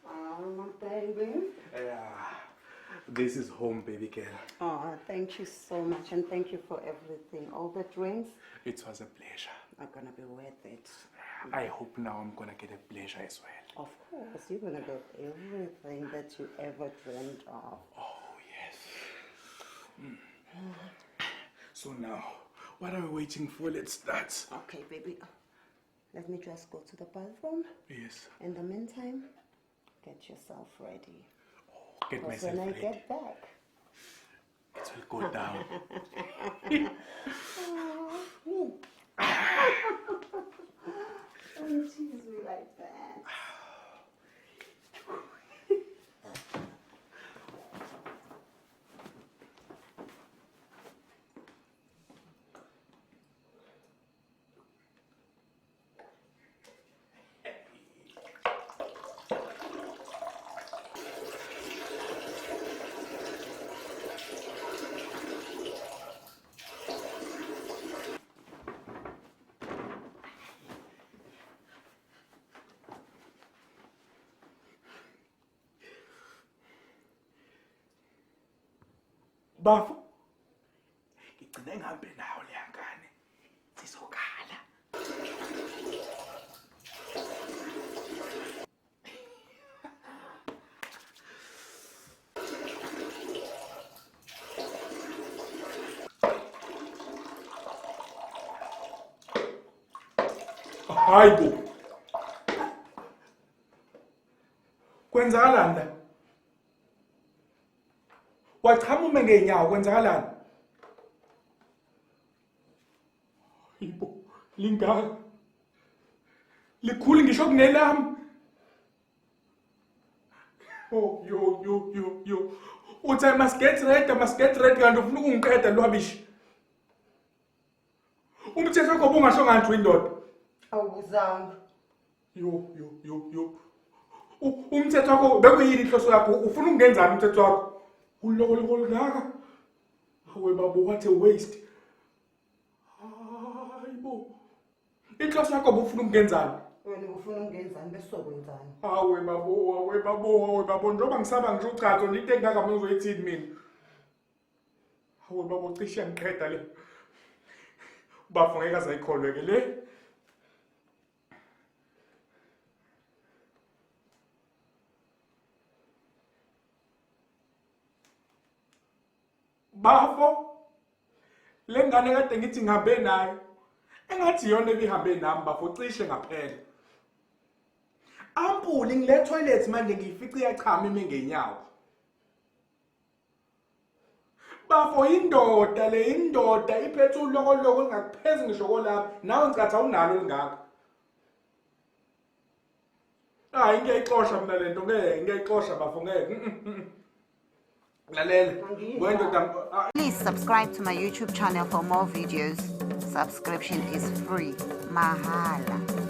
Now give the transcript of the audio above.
Oh, baby. Yeah. This is home, baby girl. Oh, thank you so much, and thank you for everything. All the drinks It was a pleasure. are gonna be worth it. I hope now I'm gonna get a pleasure as well. Of course, you're gonna get everything that you ever dreamed of. Oh, yes. So now, what are we waiting for? Let's start. Okay, baby. Let me just go to the bathroom. Yes. In the meantime, get yourself ready. Oh, get Because myself when I ready. get back, It will go down. don't tease me like that. Bafo, ngigcine ngihambe nawo leya ngane. Sizokhala. Hayibo. Kwenzakalani la? Wachama ume ngeenyawo kwenzakalani? Hayibo, lingaka. Likhulu ngisho kunelami. Oh, yo. Uthi I must get ready kanti ufuna ukungiqeda lwabishi. Umthetho wakho bungasho ngathi uyindoda. Awubuzanga. Yo. Umthetho wakho bekuyini inhloso yakho? Ufuna ukungenzani umthetho wakho? Ulokolo ngaka. Hawe babo, what a waste. Hayibo. Inhloso yakho bufuna ukungenzani? Wena ufuna ukungenzani bese kwenzani? Hawe babo, njengoba ngisaba ngisho uchazo into engaka mina uzoyithini mina. Hawe babo, cishe yangiqeda le. Bafo ngeke azayikholwe ke le. Bafo, le ngane kade ngithi ngihambe nayo. Engathi yona ebihambe nami bafo cishe ngaphela. Ampuli ngile toilet manje ngiyifica iyachama ime ngenyawo. Bafo indoda le indoda iphethe ulokolo ngakuphezulu ngisho kolapha. Nawe ngicatha unalo lingaka. Hayi ngiyayixosha mina lento ngiyayixosha bafo ngeke. Lalela. Wendoda. Please subscribe to my YouTube channel for more videos. Subscription is free. Mahala.